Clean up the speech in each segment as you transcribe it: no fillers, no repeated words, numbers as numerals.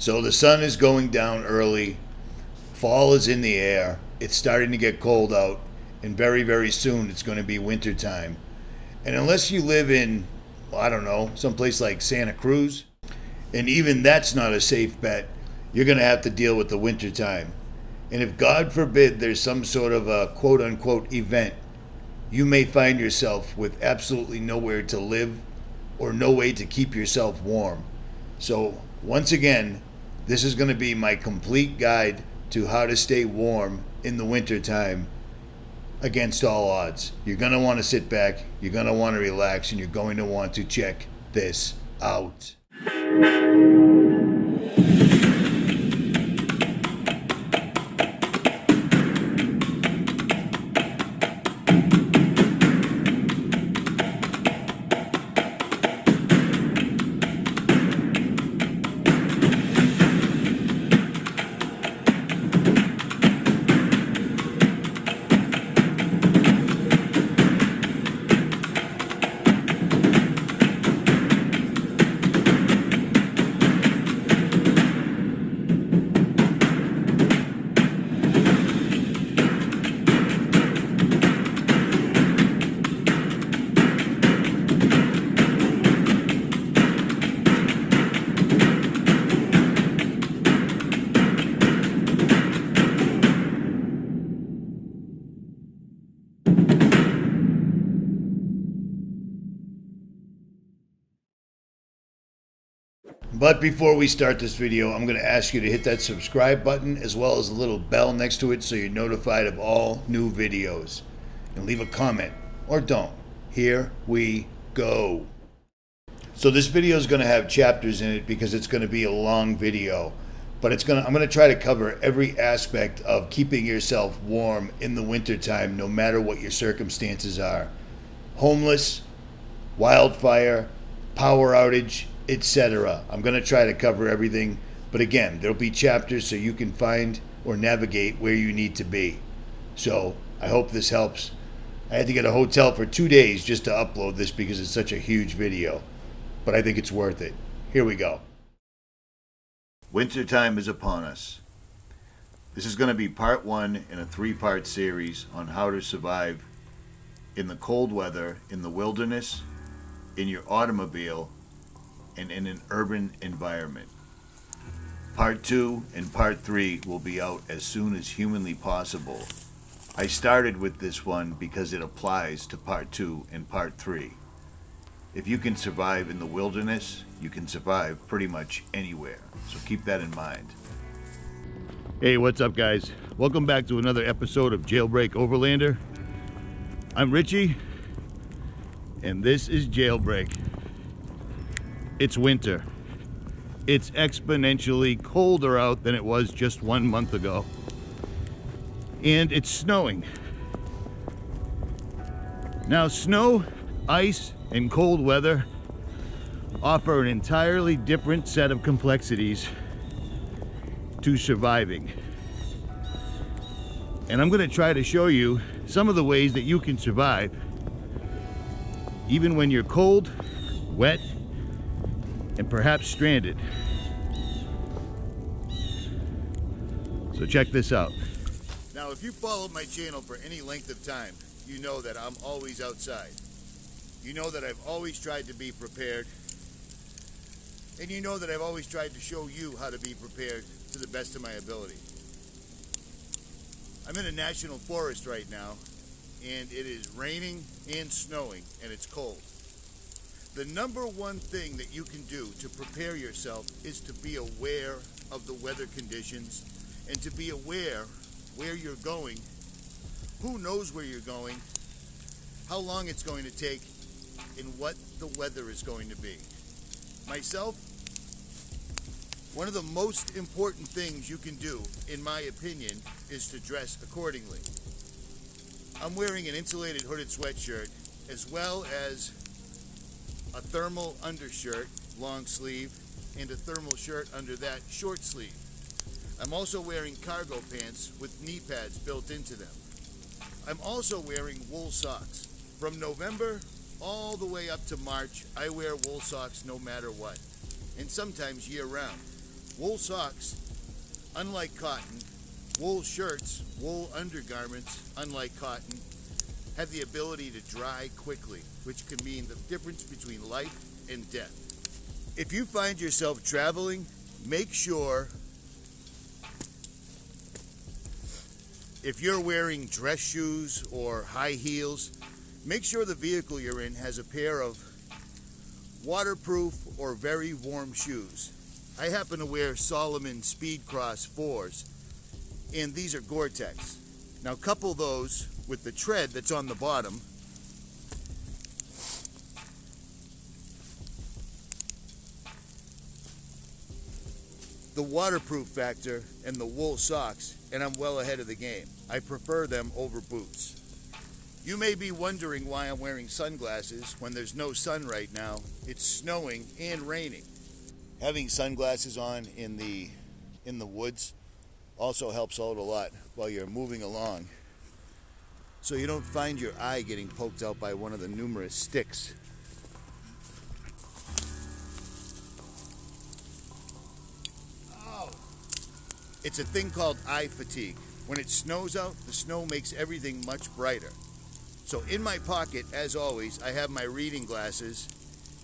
So the sun is going down early. Fall is in the air. It's starting to get cold out. And very, very soon it's going to be winter time. And unless you live in, well, I don't know, someplace like Santa Cruz, and even that's not a safe bet, you're going to have to deal with the winter time. And if God forbid there's some sort of a quote unquote event, you may find yourself with absolutely nowhere to live or no way to keep yourself warm. So once again, this is going to be my complete guide to how to stay warm in the winter time against all odds. You're going to want to sit back, you're going to want to relax, and you're going to want to check this out. But before we start this video, I'm going to ask you to hit that subscribe button as well as the little bell next to it so you're notified of all new videos. And leave a comment, or don't. Here we go. So this video is going to have chapters in it because it's going to be a long video. But I'm going to try to cover every aspect of keeping yourself warm in the wintertime, no matter what your circumstances are. Homeless, wildfire, power outage, etc. I'm going to try to cover everything, but again, there'll be chapters so you can find or navigate where you need to be. So I hope this helps. I had to get a hotel for 2 days just to upload this because it's such a huge video, but I think it's worth it. Here we go. Wintertime is upon us. This is going to be part 1 in a 3-part series on how to survive in the cold weather, in the wilderness, in your automobile, and in an urban environment. Part 2 and Part 3 will be out as soon as humanly possible. I started with this one because it applies to Part 2 and Part 3. If you can survive in the wilderness, you can survive pretty much anywhere. So keep that in mind. Hey, what's up guys? Welcome back to another episode of Jailbreak Overlander. I'm Richie, and this is Jailbreak. It's winter. It's exponentially colder out than it was just 1 month ago. And it's snowing. Now, snow, ice, and cold weather offer an entirely different set of complexities to surviving. And I'm going to try to show you some of the ways that you can survive even when you're cold, wet, and perhaps stranded. So check this out. Now, if you followed my channel for any length of time, you know that I'm always outside. You know that I've always tried to be prepared. And you know that I've always tried to show you how to be prepared to the best of my ability. I'm in a national forest right now, and it is raining and snowing, and it's cold. The number one thing that you can do to prepare yourself is to be aware of the weather conditions and to be aware where you're going, who knows where you're going, how long it's going to take, and what the weather is going to be. Myself, one of the most important things you can do, in my opinion, is to dress accordingly. I'm wearing an insulated hooded sweatshirt as well as a thermal undershirt, long sleeve, and a thermal shirt under that, short sleeve. I'm also wearing cargo pants with knee pads built into them. I'm also wearing wool socks. From November all the way up to March, I wear wool socks no matter what, and sometimes year round. Wool socks, unlike cotton, wool shirts, wool undergarments, unlike cotton, have the ability to dry quickly, which can mean the difference between life and death. If you find yourself traveling, make sure if you're wearing dress shoes or high heels, make sure the vehicle you're in has a pair of waterproof or very warm shoes. I happen to wear Salomon Speedcross 4s, and these are Gore-Tex. Now couple those with the tread that's on the bottom. The waterproof factor and the wool socks, and I'm well ahead of the game. I prefer them over boots. You may be wondering why I'm wearing sunglasses when there's no sun right now. It's snowing and raining. Having sunglasses on in the woods also helps out a lot while you're moving along, so you don't find your eye getting poked out by one of the numerous sticks. It's a thing called eye fatigue. When it snows out, the snow makes everything much brighter. So in my pocket, as always, I have my reading glasses,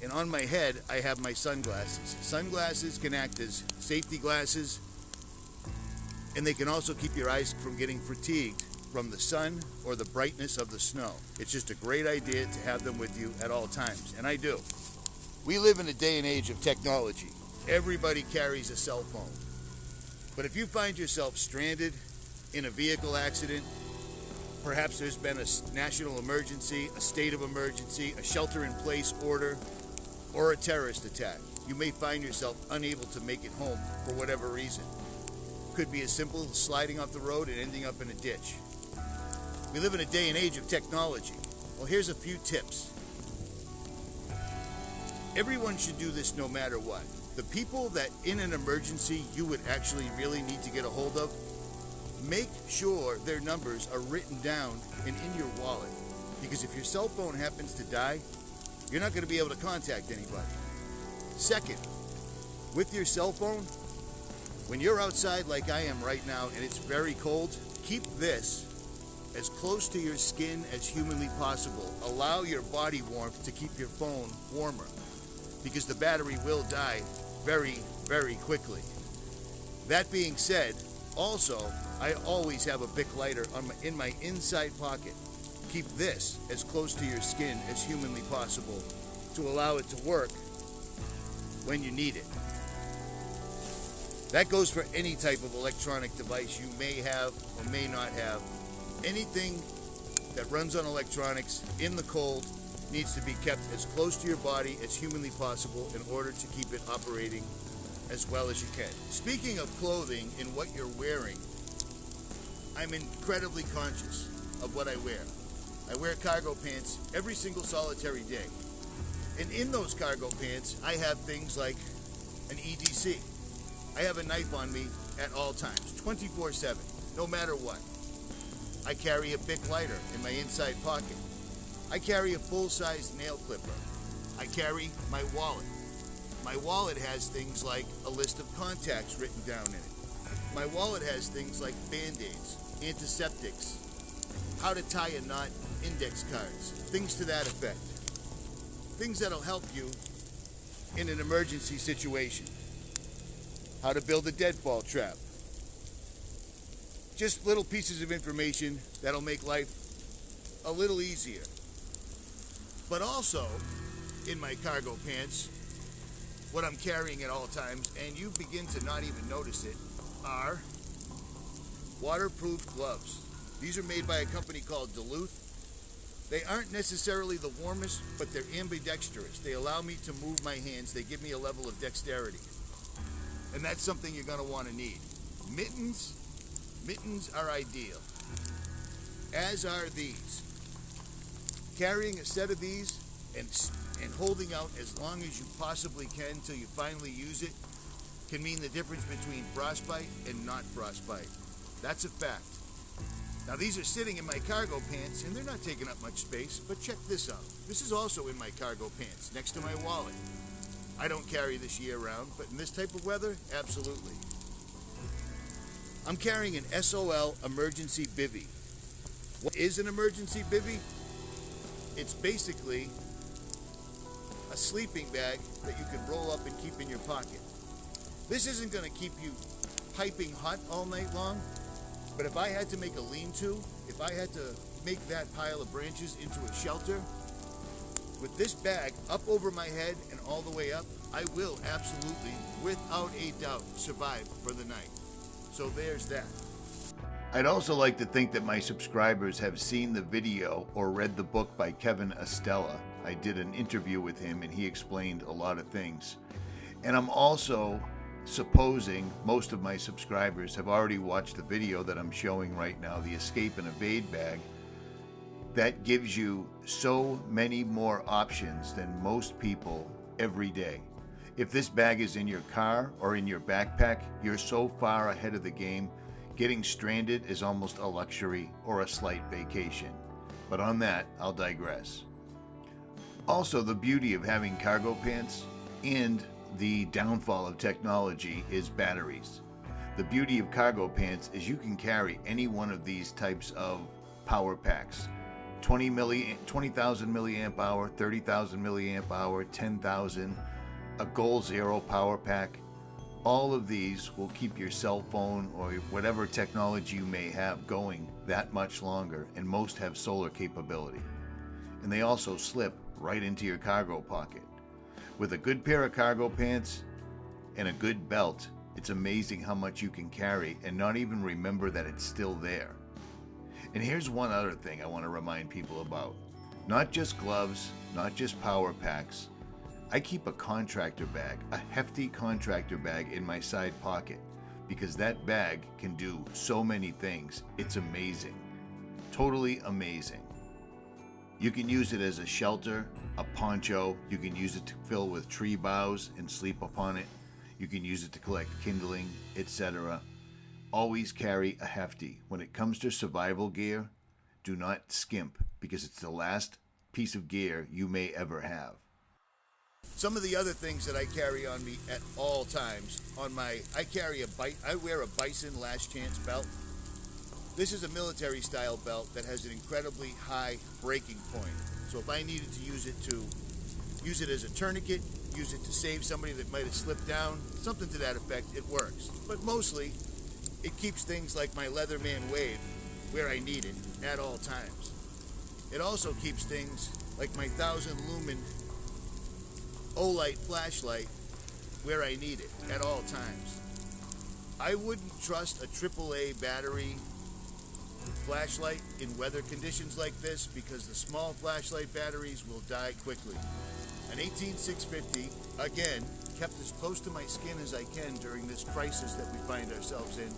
and on my head, I have my sunglasses. Sunglasses can act as safety glasses, and they can also keep your eyes from getting fatigued from the sun or the brightness of the snow. It's just a great idea to have them with you at all times, and I do. We live in a day and age of technology. Everybody carries a cell phone. But if you find yourself stranded in a vehicle accident, perhaps there's been a national emergency, a state of emergency, a shelter-in-place order, or a terrorist attack, you may find yourself unable to make it home for whatever reason. Could be as simple as sliding off the road and ending up in a ditch. We live in a day and age of technology. Well, here's a few tips. Everyone should do this no matter what. The people that in an emergency you would actually really need to get a hold of, make sure their numbers are written down and in your wallet. Because if your cell phone happens to die, you're not going to be able to contact anybody. Second, with your cell phone, when you're outside like I am right now and it's very cold, keep this as close to your skin as humanly possible. Allow your body warmth to keep your phone warmer, because the battery will die very, very quickly. That being said, also, I always have a Bic lighter in my inside pocket. Keep this as close to your skin as humanly possible to allow it to work when you need it. That goes for any type of electronic device you may have or may not have. Anything that runs on electronics in the cold needs to be kept as close to your body as humanly possible in order to keep it operating as well as you can. Speaking of clothing and what you're wearing, I'm incredibly conscious of what I wear. I wear cargo pants every single solitary day. And in those cargo pants, I have things like an EDC. I have a knife on me at all times, 24/7, no matter what. I carry a Bic lighter in my inside pocket. I carry a full-size nail clipper. I carry my wallet. My wallet has things like a list of contacts written down in it. My wallet has things like Band-Aids, antiseptics, how to tie a knot, index cards, things to that effect. Things that'll help you in an emergency situation. How to build a deadfall trap. Just little pieces of information that'll make life a little easier. But also, in my cargo pants, what I'm carrying at all times, and you begin to not even notice it, are waterproof gloves. These are made by a company called Duluth. They aren't necessarily the warmest, but they're ambidextrous. They allow me to move my hands. They give me a level of dexterity. And that's something you're going to want to need. Mittens are ideal, as are these. Carrying a set of these and holding out as long as you possibly can till you finally use it can mean the difference between frostbite and not frostbite. That's a fact. Now these are sitting in my cargo pants and they're not taking up much space, but check this out. This is also in my cargo pants next to my wallet. I don't carry this year round, but in this type of weather, absolutely. I'm carrying an SOL emergency bivvy. What is an emergency bivvy? It's basically a sleeping bag that you can roll up and keep in your pocket. This isn't going to keep you piping hot all night long, but if I had to make a lean-to, if I had to make that pile of branches into a shelter, with this bag up over my head and all the way up, I will absolutely, without a doubt, survive for the night. So there's that. I'd also like to think that my subscribers have seen the video or read the book by Kevin Estella. I did an interview with him and he explained a lot of things. And I'm also supposing most of my subscribers have already watched the video that I'm showing right now, the Escape and Evade bag. That gives you so many more options than most people every day. If this bag is in your car or in your backpack, you're so far ahead of the game, getting stranded is almost a luxury or a slight vacation. But on that, I'll digress. Also, the beauty of having cargo pants and the downfall of technology is batteries. The beauty of cargo pants is you can carry any one of these types of power packs. 20,000 milliamp hour, 30,000 milliamp hour, 10,000, a Goal Zero power pack. All of these will keep your cell phone or whatever technology you may have going that much longer, and most have solar capability. And they also slip right into your cargo pocket. With a good pair of cargo pants and a good belt, it's amazing how much you can carry and not even remember that it's still there. And here's one other thing I want to remind people about. Not just gloves, not just power packs. I keep a contractor bag, a hefty contractor bag in my side pocket because that bag can do so many things. It's amazing. Totally amazing. You can use it as a shelter, a poncho. You can use it to fill with tree boughs and sleep upon it. You can use it to collect kindling, etc. Always carry a hefty. When it comes to survival gear, do not skimp because it's the last piece of gear you may ever have. Some of the other things that I carry on me at all times, I wear a Bison Last Chance belt. This is a military style belt that has an incredibly high breaking point. So if I needed to use it as a tourniquet, use it to save somebody that might have slipped down, something to that effect, it works. But mostly, it keeps things like my Leatherman Wave where I need it at all times. It also keeps things like my 1000 lumen Olight flashlight where I need it at all times. I wouldn't trust a AAA battery flashlight in weather conditions like this because the small flashlight batteries will die quickly. An 18650, again, kept as close to my skin as I can during this crisis that we find ourselves in,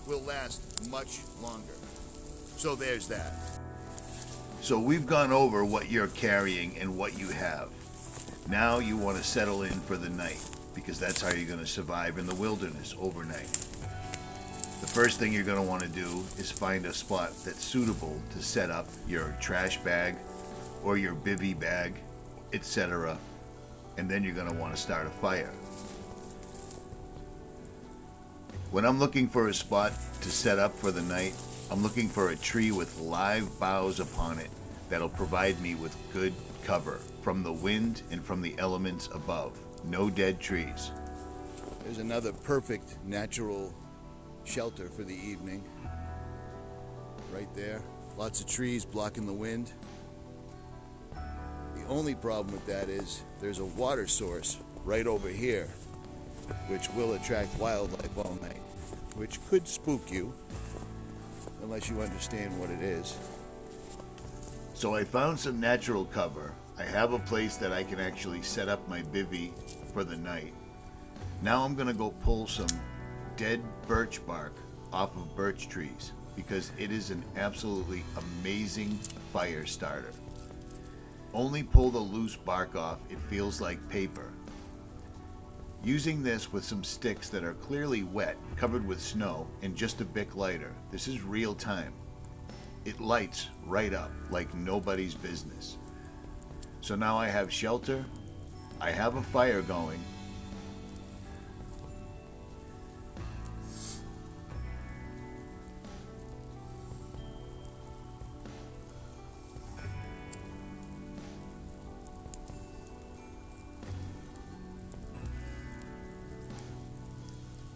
will last much longer. So there's that. So we've gone over what you're carrying and what you have. Now you want to settle in for the night because that's how you're going to survive in the wilderness overnight. The first thing you're going to want to do is find a spot that's suitable to set up your trash bag or your bivvy bag, etc. And then you're going to want to start a fire. When I'm looking for a spot to set up for the night, I'm looking for a tree with live boughs upon it that'll provide me with good cover from the wind and from the elements above. No dead trees. There's another perfect natural shelter for the evening. Right there. Lots of trees blocking the wind. The only problem with that is there's a water source right over here which will attract wildlife all night, which could spook you unless you understand what it is. So I found some natural cover. I have a place that I can actually set up my bivvy for the night. Now I'm going to go pull some dead birch bark off of birch trees because it is an absolutely amazing fire starter. Only pull the loose bark off, it feels like paper. Using this with some sticks that are clearly wet, covered with snow, and just a Bic lighter, this is real time. It lights right up like nobody's business. So now I have shelter, I have a fire going.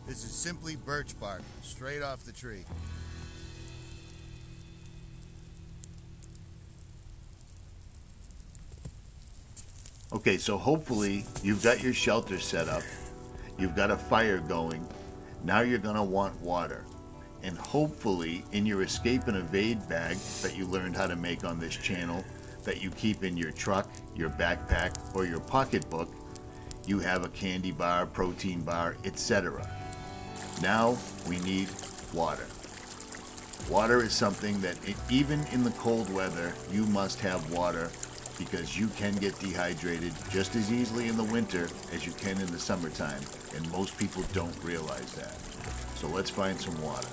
This is simply birch bark, straight off the tree. Okay, so hopefully you've got your shelter set up. You've got a fire going. Now you're gonna want water. And hopefully in your escape and evade bag that you learned how to make on this channel, that you keep in your truck, your backpack, or your pocketbook, you have a candy bar, protein bar, etc. Now we need water. Water is something that even in the cold weather, you must have water, because you can get dehydrated just as easily in the winter as you can in the summertime, and most people don't realize that. So let's find some water.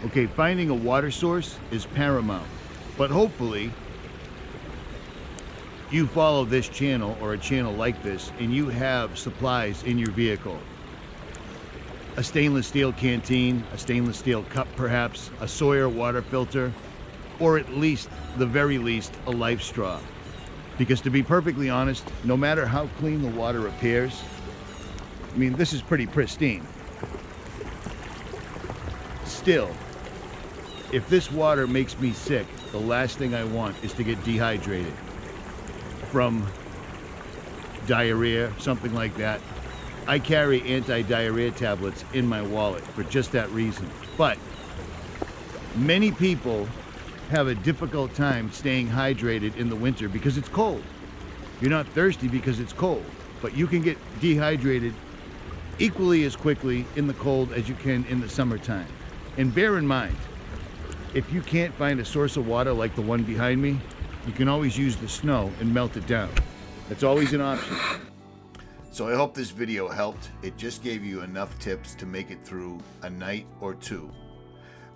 Okay, finding a water source is paramount, but hopefully you follow this channel or a channel like this and you have supplies in your vehicle. A stainless steel canteen, a stainless steel cup perhaps, a Sawyer water filter, or at least, the very least, a life straw. Because to be perfectly honest, no matter how clean the water appears, I mean, this is pretty pristine. Still, if this water makes me sick, the last thing I want is to get dehydrated from diarrhea, something like that. I carry anti-diarrhea tablets in my wallet for just that reason. But many people have a difficult time staying hydrated in the winter because it's cold. You're not thirsty because it's cold, but you can get dehydrated equally as quickly in the cold as you can in the summertime. And bear in mind, if you can't find a source of water like the one behind me, you can always use the snow and melt it down. That's always an option. So I hope this video helped. It just gave you enough tips to make it through a night or two.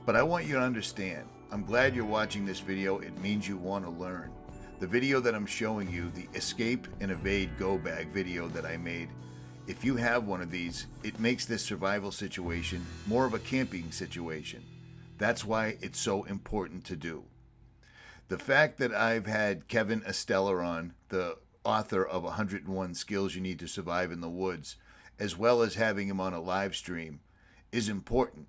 But I want you to understand, I'm glad you're watching this video. It means you want to learn. The video that I'm showing you, the Escape and Evade Go Bag video that I made, if you have one of these, it makes this survival situation more of a camping situation. That's why it's so important to do. The fact that I've had Kevin Estella on, the author of 101 Skills You Need to Survive in the Woods, as well as having him on a live stream, is important.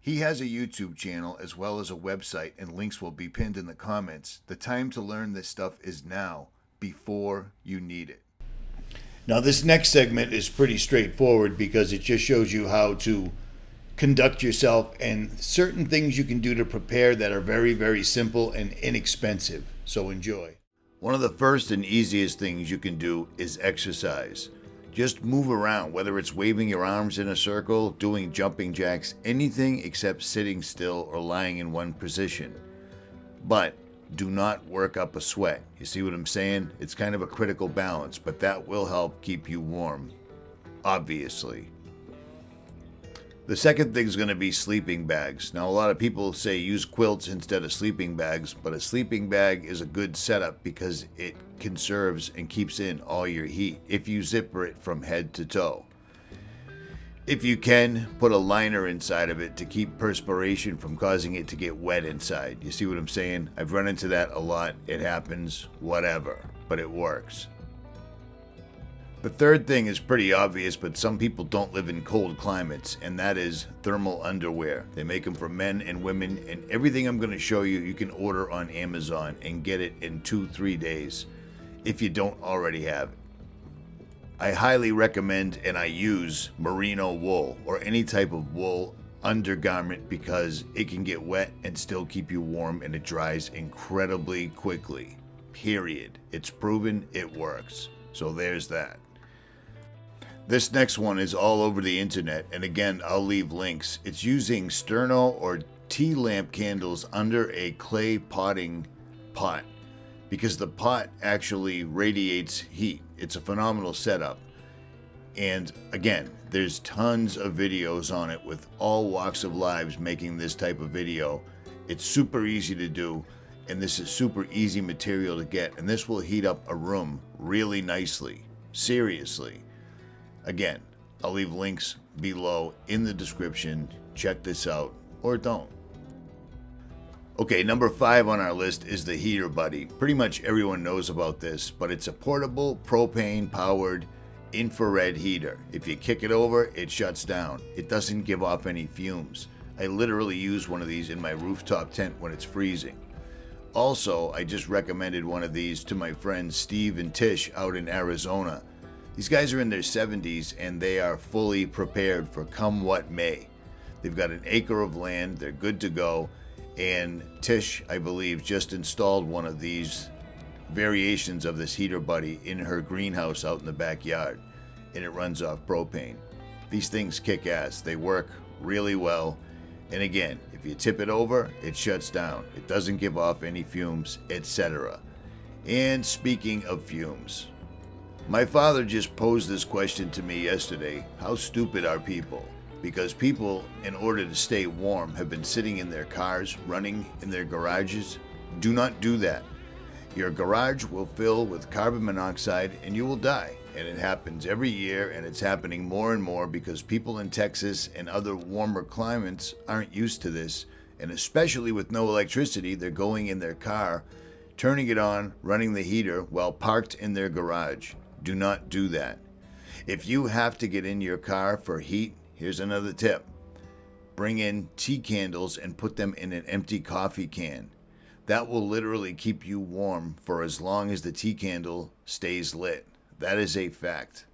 He has a YouTube channel as well as a website, and links will be pinned in the comments. The time to learn this stuff is now, before you need it. Now this next segment is pretty straightforward because it just shows you how to conduct yourself and certain things you can do to prepare that are very, very simple and inexpensive. So enjoy. One of the first and easiest things you can do is exercise. Just move around, whether it's waving your arms in a circle, doing jumping jacks, anything except sitting still or lying in one position. But do not work up a sweat. You see what I'm saying? It's kind of a critical balance, but that will help keep you warm, obviously. The second thing is going to be sleeping bags. Now, a lot of people say use quilts instead of sleeping bags, but a sleeping bag is a good setup because it conserves and keeps in all your heat if you zipper it from head to toe. If you can, put a liner inside of it to keep perspiration from causing it to get wet inside. You see what I'm saying? I've run into that a lot. It happens, whatever, but it works. The third thing is pretty obvious, but some people don't live in cold climates, and that is thermal underwear. They make them for men and women, and everything I'm going to show you, you can order on Amazon and get it in 2-3 days if you don't already have it. I highly recommend and I use merino wool or any type of wool undergarment because it can get wet and still keep you warm, and it dries incredibly quickly. Period. It's proven it works. So there's that. This next one is all over the internet, and again, I'll leave links. It's using sterno or tea lamp candles under a clay potting pot because the pot actually radiates heat. It's a phenomenal setup. And again, there's tons of videos on it with all walks of lives making this type of video. It's super easy to do, And this is super easy material to get, and this will heat up a room really nicely. Seriously. Again, I'll leave links below in the description. Check this out, or don't. Okay, number 5 on our list is the Heater Buddy. Pretty much everyone knows about this, but it's a portable propane-powered infrared heater. If you kick it over, it shuts down. It doesn't give off any fumes. I literally use one of these in my rooftop tent when it's freezing. Also, I just recommended one of these to my friends Steve and Tish out in Arizona. These guys are in their 70s and they are fully prepared for come what may. They've got an acre of land, they're good to go, and Tish, I believe, just installed one of these variations of this Heater Buddy in her greenhouse out in the backyard, and it runs off propane. These things kick ass. They work really well, and again, if you tip it over, it shuts down. It doesn't give off any fumes, etc. And speaking of fumes, my father just posed this question to me yesterday: how stupid are people? Because people, in order to stay warm, have been sitting in their cars, running in their garages. Do not do that. Your garage will fill with carbon monoxide and you will die. And it happens every year, and it's happening more and more because people in Texas and other warmer climates aren't used to this. And especially with no electricity, they're going in their car, turning it on, running the heater while parked in their garage. Do not do that. If you have to get in your car for heat, here's another tip. Bring in tea candles and put them in an empty coffee can. That will literally keep you warm for as long as the tea candle stays lit. That is a fact.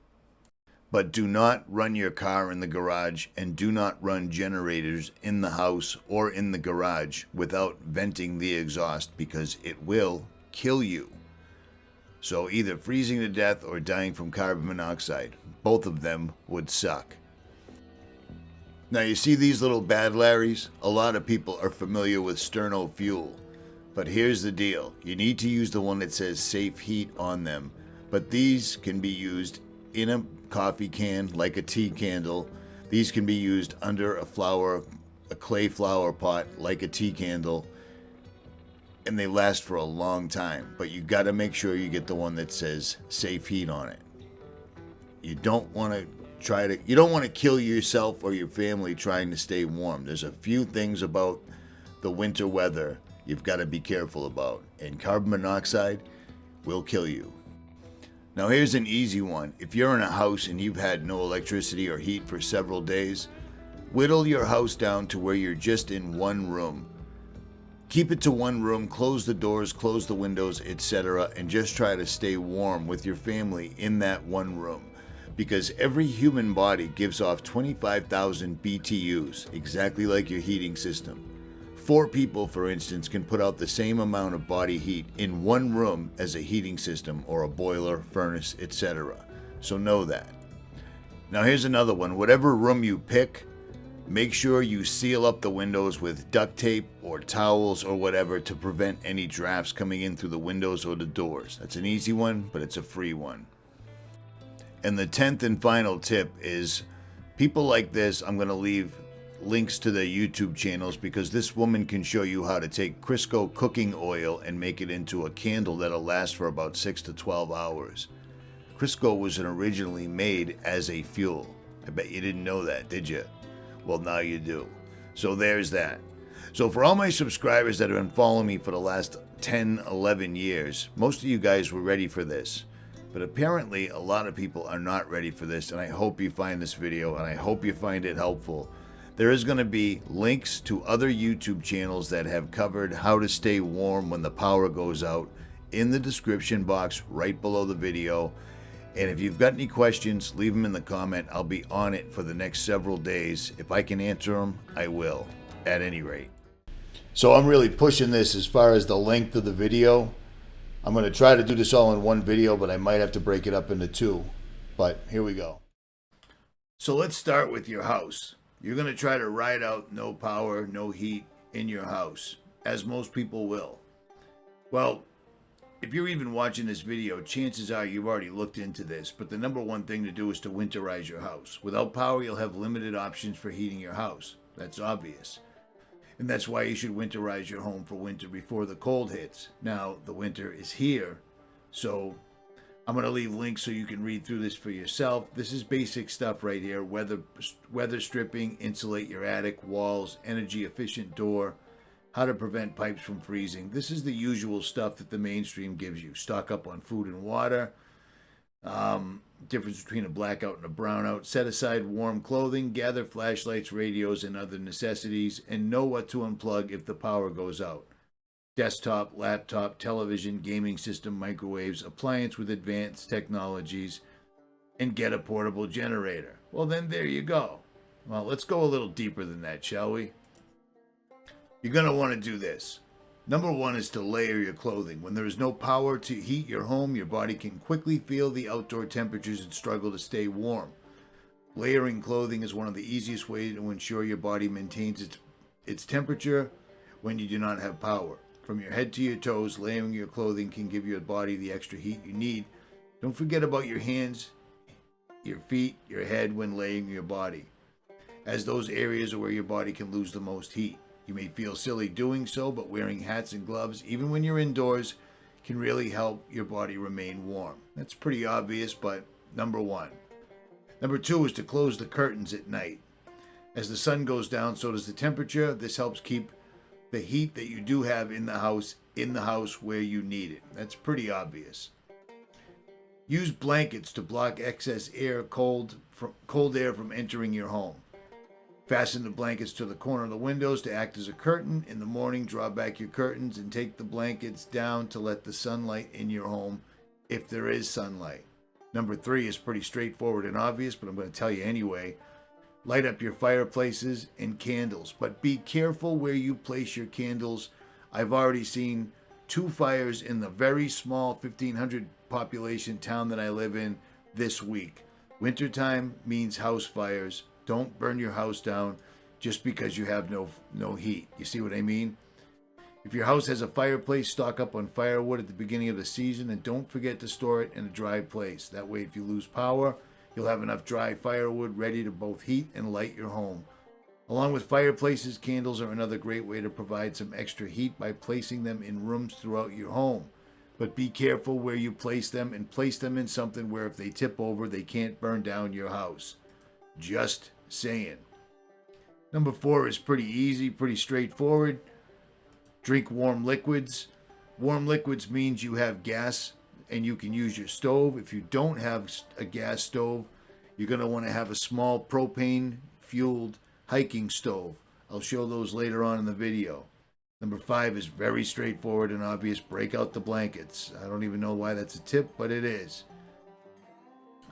But do not run your car in the garage, and do not run generators in the house or in the garage without venting the exhaust, because it will kill you. So either freezing to death or dying from carbon monoxide. Both of them would suck. Now you see these little bad Larrys? A lot of people are familiar with Sterno fuel. But here's the deal. You need to use the one that says safe heat on them. But these can be used in a coffee can, like a tea candle. These can be used under a clay flower pot, like a tea candle. And they last for a long time. But you got to make sure you get the one that says safe heat on it. You don't want to kill yourself or your family trying to stay warm. There's a few things about the winter weather you've got to be careful about, and carbon monoxide will kill you. Now here's an easy one. If you're in a house and you've had no electricity or heat for several days, whittle your house down to where you're just in one room. Keep it to one room, close the doors, close the windows, etc., and just try to stay warm with your family in that one room. Because every human body gives off 25,000 BTUs, exactly like your heating system. 4 people, for instance, can put out the same amount of body heat in one room as a heating system or a boiler, furnace, etc. So know that. Now here's another one. Whatever room you pick, make sure you seal up the windows with duct tape or towels or whatever to prevent any drafts coming in through the windows or the doors. That's an easy one, but it's a free one. And the 10th and final tip is, people like this, I'm going to leave links to their YouTube channels, because this woman can show you how to take Crisco cooking oil and make it into a candle that'll last for about 6 to 12 hours. Crisco was originally made as a fuel. I bet you didn't know that, did you? Well, now you do. So there's that. So for all my subscribers that have been following me for the last 10, 11 years, most of you guys were ready for this. But apparently a lot of people are not ready for this, and I hope you find this video, and I hope you find it helpful. There is going to be links to other YouTube channels that have covered how to stay warm when the power goes out in the description box right below the video. And if you've got any questions, leave them in the comment. I'll be on it for the next several days. If I can answer them, I will, at any rate. So I'm really pushing this as far as the length of the video. I'm going to try to do this all in one video, but I might have to break it up into 2. But here we go. So let's start with your house. You're going to try to ride out no power, no heat in your house, as most people will. Well, if you're even watching this video, chances are you've already looked into this, but the number one thing to do is to winterize your house. Without power, you'll have limited options for heating your house. That's obvious. And that's why you should winterize your home for winter before the cold hits. Now, the winter is here, so I'm going to leave links so you can read through this for yourself. This is basic stuff right here. Weather stripping, insulate your attic, walls, energy efficient door, how to prevent pipes from freezing. This is the usual stuff that the mainstream gives you. Stock up on food and water. Difference between a blackout and a brownout. Set aside warm clothing. Gather flashlights, radios, and other necessities. And know what to unplug if the power goes out. Desktop, laptop, television, gaming system, microwaves, appliance with advanced technologies, and get a portable generator. Well, then there you go. Well, let's go a little deeper than that, shall we? You're going to want to do this. Number one is to layer your clothing. When there is no power to heat your home, your body can quickly feel the outdoor temperatures and struggle to stay warm. Layering clothing is one of the easiest ways to ensure your body maintains its temperature when you do not have power. From your head to your toes, layering your clothing can give your body the extra heat you need. Don't forget about your hands, your feet, your head when laying your body, as those areas are where your body can lose the most heat. You may feel silly doing so, but wearing hats and gloves, even when you're indoors, can really help your body remain warm. That's pretty obvious, but number one. Number two is to close the curtains at night. As the sun goes down, so does the temperature. This helps keep the heat that you do have in the house where you need it. That's pretty obvious. Use blankets to block excess cold air from entering your home. Fasten the blankets to the corner of the windows to act as a curtain. In the morning, draw back your curtains and take the blankets down to let the sunlight in your home if there is sunlight. Number three is pretty straightforward and obvious, but I'm going to tell you anyway. Light up your fireplaces and candles, but be careful where you place your candles. I've already seen 2 fires in the very small 1,500 population town that I live in this week. Wintertime means house fires. Don't burn your house down just because you have no heat. You see what I mean? If your house has a fireplace, stock up on firewood at the beginning of the season, and don't forget to store it in a dry place. That way, if you lose power, you'll have enough dry firewood ready to both heat and light your home. Along with fireplaces, candles are another great way to provide some extra heat by placing them in rooms throughout your home. But be careful where you place them, and place them in something where if they tip over, they can't burn down your house. Just saying. Number 4 is pretty easy, pretty straightforward. Drink warm liquids. Warm liquids means you have gas and you can use your stove. If you don't have a gas stove, you're going to want to have a small propane-fueled hiking stove. I'll show those later on in the video. Number 5 is very straightforward and obvious. Break out the blankets. I don't even know why that's a tip, but it is.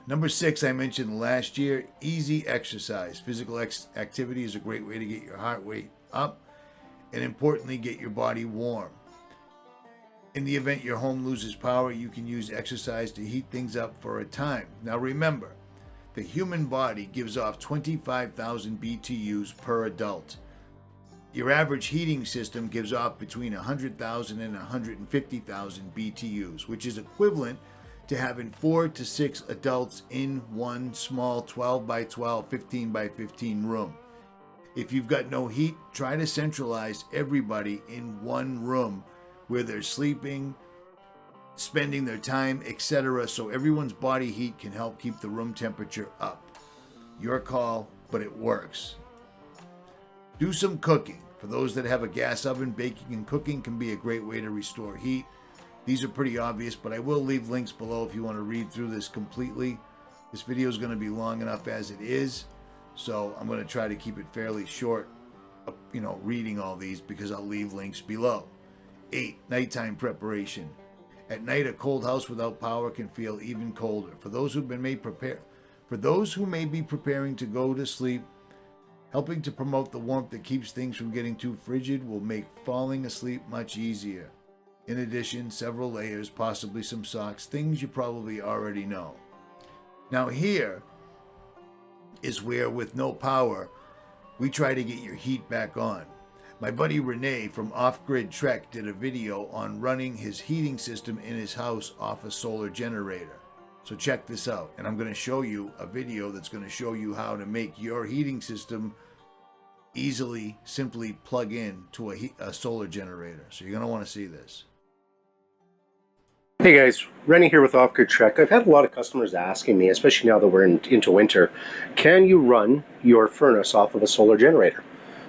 Number 6, I mentioned last year, easy exercise. Physical activity is a great way to get your heart rate up and importantly, get your body warm. In the event your home loses power, you can use exercise to heat things up for a time. Now remember, the human body gives off 25,000 BTUs per adult. Your average heating system gives off between 100,000 and 150,000 BTUs, which is equivalent to having 4 to 6 adults in one small 12 by 12, 15 by 15 room. If you've got no heat, try to centralize everybody in one room where they're sleeping, spending their time, etc. so everyone's body heat can help keep the room temperature up. Your call, but it works. Do some cooking. For those that have a gas oven, baking and cooking can be a great way to restore heat. These are pretty obvious, but I will leave links below if you want to read through this completely. This video is going to be long enough as it is, so I'm going to try to keep it fairly short, reading all these because I'll leave links below. 8. Nighttime preparation. At night, a cold house without power can feel even colder. For those who may be preparing to go to sleep, helping to promote the warmth that keeps things from getting too frigid will make falling asleep much easier. In addition, several layers, possibly some socks, things you probably already know. Now here is where, with no power, we try to get your heat back on. My buddy Renee from Off Grid Trek did a video on running his heating system in his house off a solar generator. So check this out, and I'm going to show you a video that's going to show you how to make your heating system easily simply plug in to a solar generator. So you're going to want to see this. Hey guys, Rennie here with Off Grid Trek. I've had a lot of customers asking me, especially now that we're into winter, can you run your furnace off of a solar generator?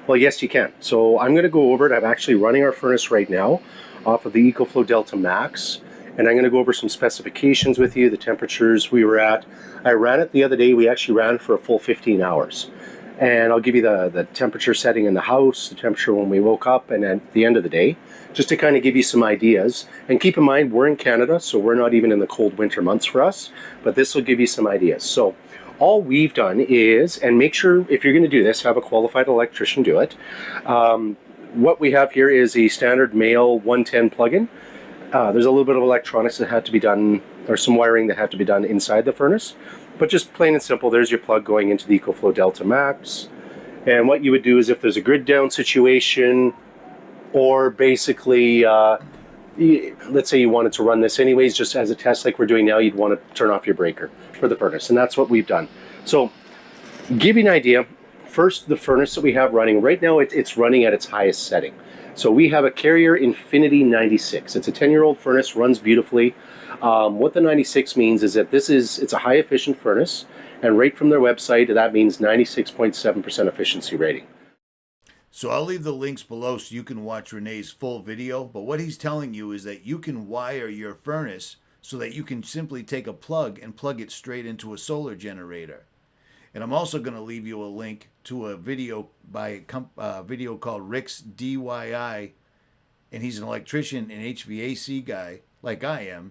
Well, yes you can. So I'm going to go over it. I'm actually running our furnace right now off of the EcoFlow Delta Max, and I'm going to go over some specifications with you, the temperatures we were at. I ran it the other day. We actually ran for a full 15 hours. And I'll give you the temperature setting in the house, the temperature when we woke up, and at the end of the day, just to kind of give you some ideas. And keep in mind, we're in Canada, so we're not even in the cold winter months for us, but this will give you some ideas. So all we've done is, and make sure if you're going to do this, have a qualified electrician do it. What we have here is a standard male 110 plug-in. There's a little bit of electronics that had to be done, or some wiring that had to be done inside the furnace. But just plain and simple, there's your plug going into the EcoFlow Delta Max. And what you would do is if there's a grid down situation, or basically, let's say you wanted to run this anyways, just as a test like we're doing now, you'd want to turn off your breaker for the furnace. And that's what we've done. So, give you an idea, first the furnace that we have running, right now it's running at its highest setting. So we have a Carrier Infinity 96. It's a 10-year-old furnace, runs beautifully. What the 96 means is that it's a high efficient furnace, and right from their website, that means 96.7% efficiency rating. So I'll leave the links below so you can watch Renee's full video, but what he's telling you is that you can wire your furnace so that you can simply take a plug and plug it straight into a solar generator. And I'm also going to leave you a link to a video by a video called Rick's DIY, and he's an electrician and HVAC guy like I am,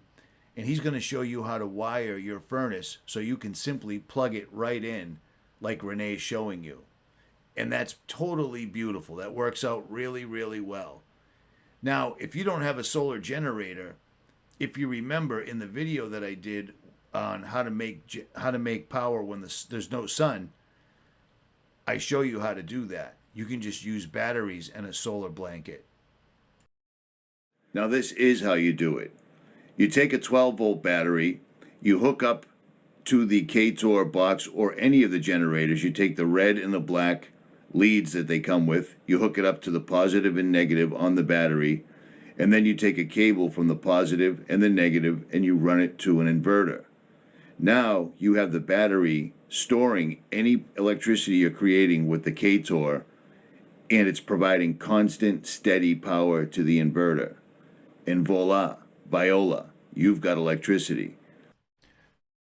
and he's going to show you how to wire your furnace so you can simply plug it right in like Renee's showing you. And that's totally beautiful. That works out really, really well. Now, if you don't have a solar generator, if you remember in the video that I did on how to make power when there's no sun, I show you how to do that. You can just use batteries and a solar blanket. Now this is how you do it. You take a 12-volt battery, you hook up to the KTOR box or any of the generators. You take the red and the black leads that they come with, you hook it up to the positive and negative on the battery, and then you take a cable from the positive and the negative and you run it to an inverter. Now you have the battery storing any electricity you're creating with the KTOR, and it's providing constant, steady power to the inverter. And voila, viola, you've got electricity.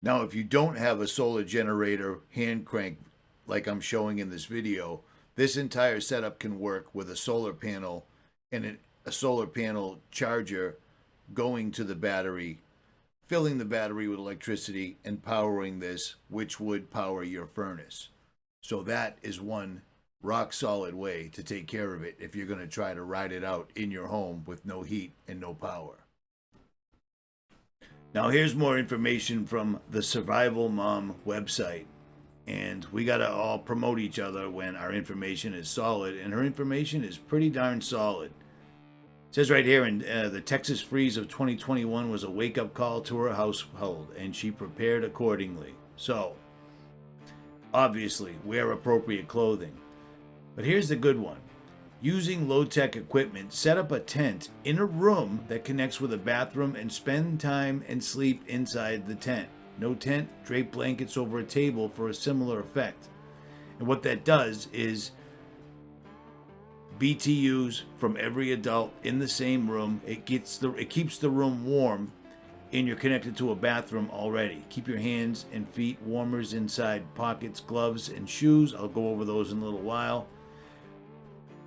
Now, if you don't have a solar generator hand crank like I'm showing in this video, this entire setup can work with a solar panel and a solar panel charger going to the battery, filling the battery with electricity and powering this, which would power your furnace. So that is one rock solid way to take care of it if you're going to try to ride it out in your home with no heat and no power. Now here's more information from the Survival Mom website. And we got to all promote each other when our information is solid, and her information is pretty darn solid. It says right here, the Texas freeze of 2021 was a wake-up call to her household, and she prepared accordingly. So, obviously, wear appropriate clothing. But here's the good one. Using low-tech equipment, set up a tent in a room that connects with a bathroom and spend time and sleep inside the tent. No tent, drape blankets over a table for a similar effect. And what that does is BTUs from every adult in the same room. It keeps the room warm, and you're connected to a bathroom already. Keep your hands and feet warmers inside pockets, gloves, and shoes. I'll go over those in a little while.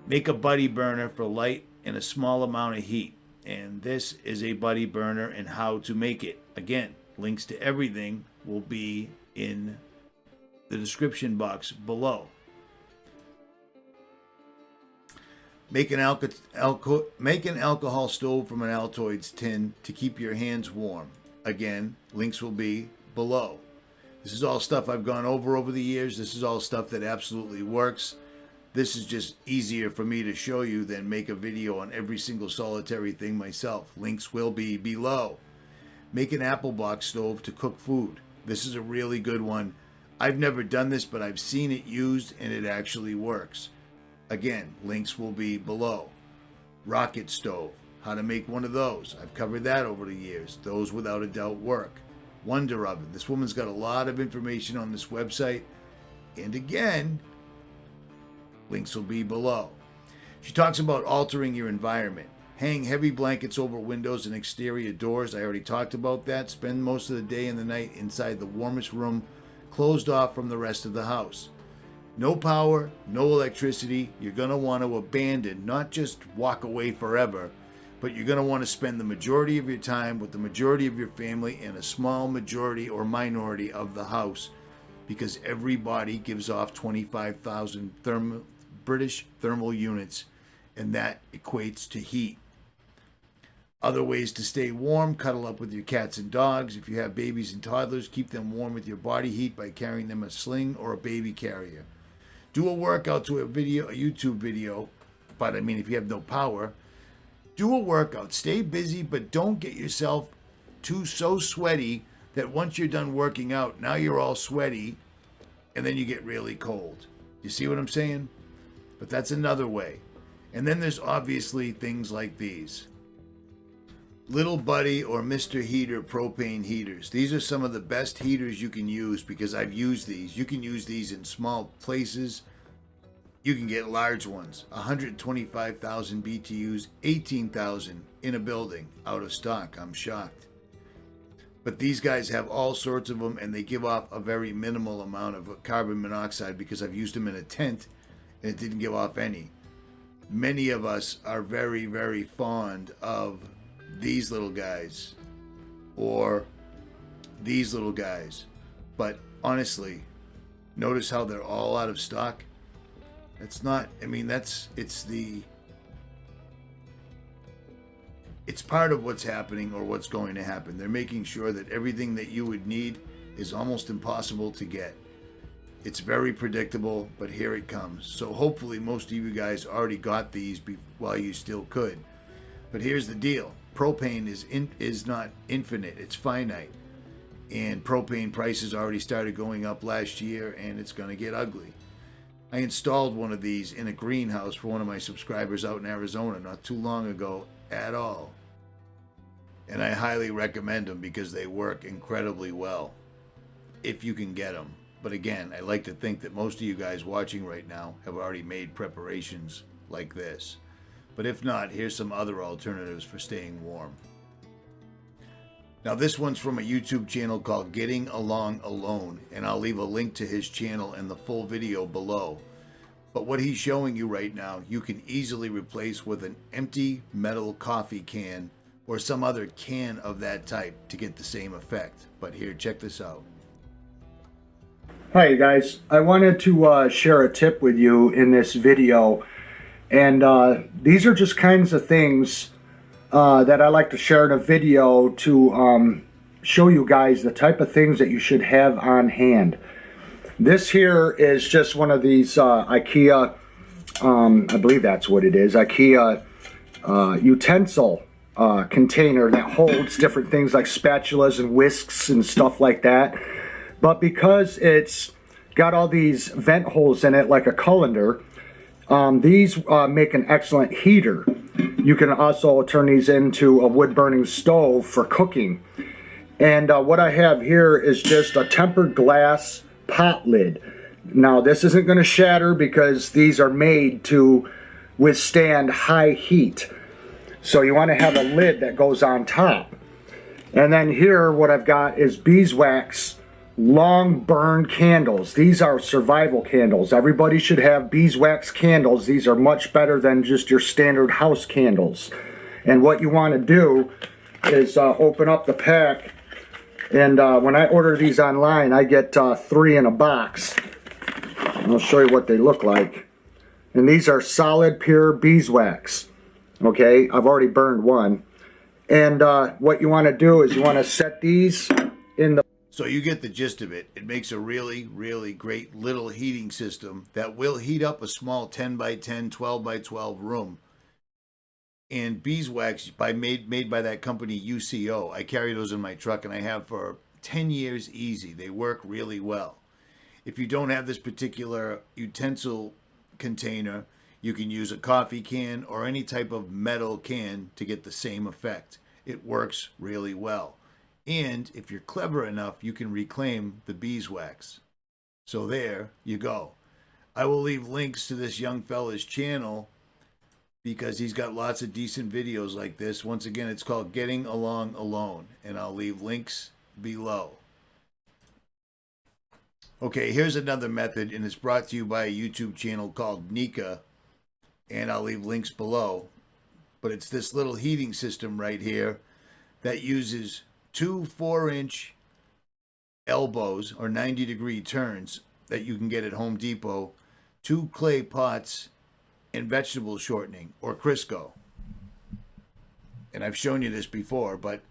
Make a buddy burner for light and a small amount of heat. And this is a buddy burner and how to make it. Again, links to everything will be in the description box below. Make an alcohol stove from an Altoids tin to keep your hands warm. Again, links will be below. This is all stuff I've gone over the years. This is all stuff that absolutely works. This is just easier for me to show you than make a video on every single solitary thing myself. Links will be below. Make an apple box stove to cook food. This is a really good one. I've never done this, but I've seen it used and it actually works. Again, links will be below. Rocket stove, how to make one of those. I've covered that over the years. Those without a doubt work. Wonder Oven. This woman's got a lot of information on this website. And again, links will be below. She talks about altering your environment. Hang heavy blankets over windows and exterior doors. I already talked about that. Spend most of the day and the night inside the warmest room, closed off from the rest of the house. No power, no electricity. You're going to want to abandon, not just walk away forever, but you're going to want to spend the majority of your time with the majority of your family in a small majority or minority of the house, because every body gives off 25,000 British thermal units, and that equates to heat. Other ways to stay warm: cuddle up with your cats and dogs. If you have babies and toddlers, keep them warm with your body heat by carrying them a sling or a baby carrier. Do a workout to a YouTube video, but I mean, if you have no power, do a workout. Stay busy, but don't get yourself so sweaty that once you're done working out, now you're all sweaty, and then you get really cold. You see what I'm saying? But that's another way. And then there's obviously things like these. Little Buddy or Mr. Heater propane heaters. These are some of the best heaters you can use, because I've used these. You can use these in small places. You can get large ones. 125,000 BTUs, 18,000 in a building, out of stock. I'm shocked. But these guys have all sorts of them, and they give off a very minimal amount of carbon monoxide, because I've used them in a tent and it didn't give off any. Many of us are very, very fond of these little guys or these little guys, but honestly, notice how they're all out of stock. It's not, I mean, it's part of what's happening or what's going to happen. They're making sure that everything that you would need is almost impossible to get. It's very predictable, but here it comes. So hopefully most of you guys already got these while you still could. But here's the deal. Propane is not infinite. It's finite. And propane prices already started going up last year, and it's going to get ugly. I installed one of these in a greenhouse for one of my subscribers out in Arizona not too long ago at all. And I highly recommend them because they work incredibly well if you can get them. But again, I like to think that most of you guys watching right now have already made preparations like this. But if not, here's some other alternatives for staying warm. Now this one's from a YouTube channel called Getting Along Alone, and I'll leave a link to his channel and the full video below. But what he's showing you right now, you can easily replace with an empty metal coffee can or some other can of that type to get the same effect. But here, check this out. Hi guys, I wanted to share a tip with you in this video, and these are just kinds of things that I like to share in a video to show you guys the type of things that you should have on hand. This here is just one of these IKEA, I believe that's what it is, IKEA utensil container that holds different things like spatulas and whisks and stuff like that. But because it's got all these vent holes in it like a colander, these make an excellent heater. You can also turn these into a wood-burning stove for cooking. And what I have here is just a tempered glass pot lid. Now this isn't going to shatter because these are made to withstand high heat. So you want to have a lid that goes on top. And then here what I've got is beeswax long burn candles. These are survival candles. Everybody should have beeswax candles. These are much better than just your standard house candles. And what you want to do is open up the pack, and when I order these online, I get 3 in a box. I'll show you what they look like. And these are solid pure beeswax. Okay, I've already burned one. And what you want to do is you want to set these in the... So you get the gist of it. It makes a really, really great little heating system that will heat up a small 10 by 10, 12 by 12 room. And beeswax made by that company UCO. I carry those in my truck and I have for 10 years easy. They work really well. If you don't have this particular utensil container, You can use a coffee can or any type of metal can to get the same effect. It works really well. And if you're clever enough, you can reclaim the beeswax. So there you go. I will leave links to this young fella's channel because he's got lots of decent videos like this. Once again, it's called Getting Along Alone, and I'll leave links below. Okay, here's another method, and it's brought to you by a YouTube channel called Nika, and I'll leave links below. But it's this little heating system right here that uses two 4-inch elbows or 90-degree turns that you can get at Home Depot, 2 clay pots, and vegetable shortening or CRISCO. And I've shown you this before, but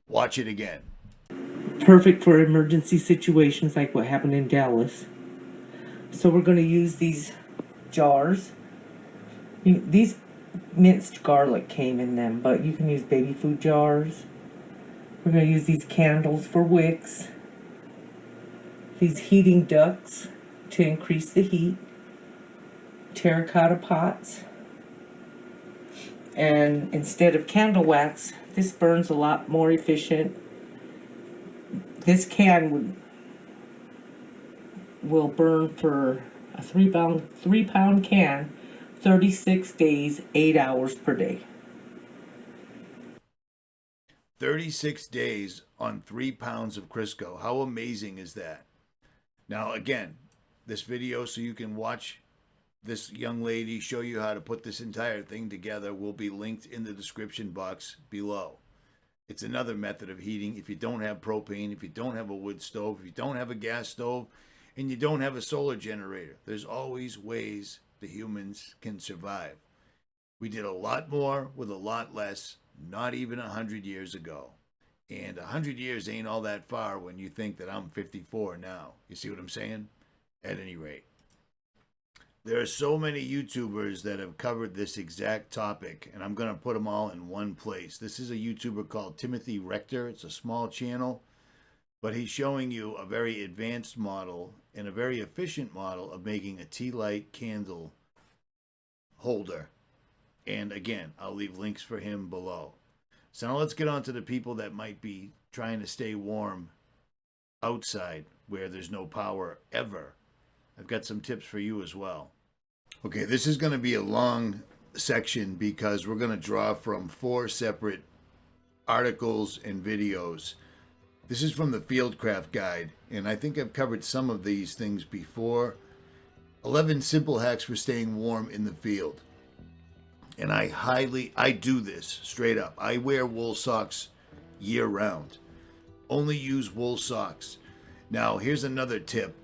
watch it again. Perfect for emergency situations like what happened in Dallas. So we're going to use these jars. These minced garlic came in them, but you can use baby food jars. We're going to use these candles for wicks. These heating ducts to increase the heat. Terracotta pots. And instead of candle wax, this burns a lot more efficient. This can will burn for a 3-pound can 36 days, 8 hours per day. 36 days on 3 pounds of CRISCO. How amazing is that? Now again, this video, so you can watch this young lady show you how to put this entire thing together, will be linked in the description box below. It's another method of heating. If you don't have propane, if you don't have a wood stove, if you don't have a gas stove, and you don't have a solar generator, there's always ways the humans can survive. We did a lot more with a lot less, not even 100 years ago. And 100 years ain't all that far when you think that I'm 54 now. You see what I'm saying? At any rate. There are so many YouTubers that have covered this exact topic, and I'm going to put them all in one place. This is a YouTuber called Timothy Rector. It's a small channel, but he's showing you a very advanced model and a very efficient model of making a tea light candle holder. And again, I'll leave links for him below. So now let's get on to the people that might be trying to stay warm outside where there's no power ever. I've got some tips for you as well. Okay, this is going to be a long section because we're going to draw from 4 separate articles and videos. This is from the Fieldcraft Guide, and I think I've covered some of these things before. 11 simple hacks for staying warm in the field. And I do this straight up. I wear wool socks year round. Only use wool socks. Now, here's another tip.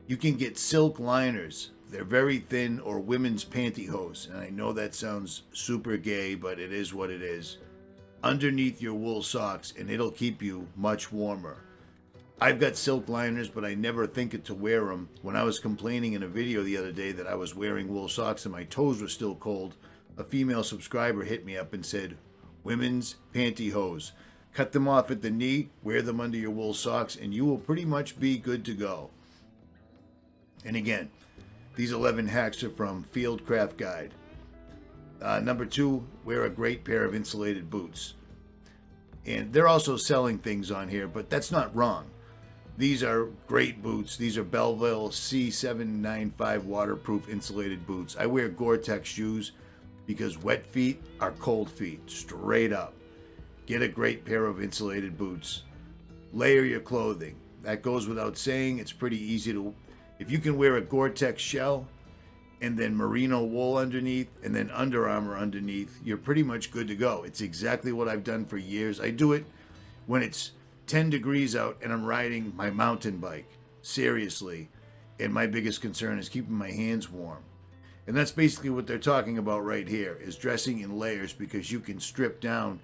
You can get silk liners. They're very thin, or women's pantyhose. And I know that sounds super gay, but it is what it is. Underneath your wool socks, and it'll keep you much warmer. I've got silk liners, but I never think it to wear them. When I was complaining in a video the other day that I was wearing wool socks and my toes were still cold, a female subscriber hit me up and said, women's pantyhose. Cut them off at the knee, wear them under your wool socks, and you will pretty much be good to go. And again, these 11 hacks are from Fieldcraft Guide. Number 2, wear a great pair of insulated boots. And they're also selling things on here, but that's not wrong. These are great boots. These are Belleville C795 waterproof insulated boots. I wear Gore-Tex shoes because wet feet are cold feet, straight up. Get a great pair of insulated boots. Layer your clothing. That goes without saying. It's pretty easy to... If you can wear a Gore-Tex shell and then merino wool underneath and then Under Armour underneath, you're pretty much good to go. It's exactly what I've done for years. I do it when it's 10 degrees out and I'm riding my mountain bike. Seriously. And my biggest concern is keeping my hands warm. And that's basically what they're talking about right here, is dressing in layers, because you can strip down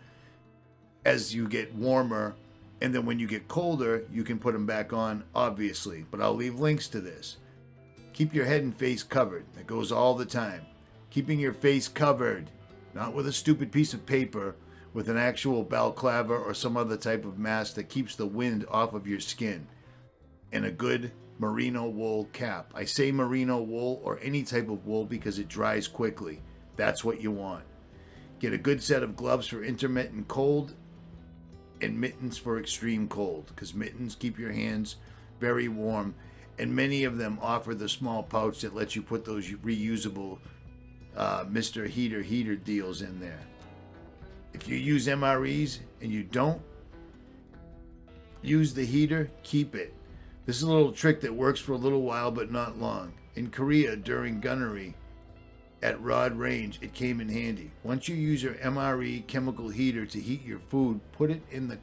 as you get warmer, and then when you get colder, you can put them back on, obviously. But I'll leave links to this. Keep your head and face covered. That goes all the time. Keeping your face covered, not with a stupid piece of paper, with an actual balaclava or some other type of mask that keeps the wind off of your skin. And a good merino wool cap. I say merino wool or any type of wool because it dries quickly. That's what you want. Get a good set of gloves for intermittent cold and mittens for extreme cold, because mittens keep your hands very warm, and many of them offer the small pouch that lets you put those reusable Mr. Heater deals in there. If you use MREs and you don't use the heater, keep it. This is a little trick that works for a little while but not long. In Korea, during gunnery at rod range, it came in handy. Once you use your MRE chemical heater to heat your food, put it in the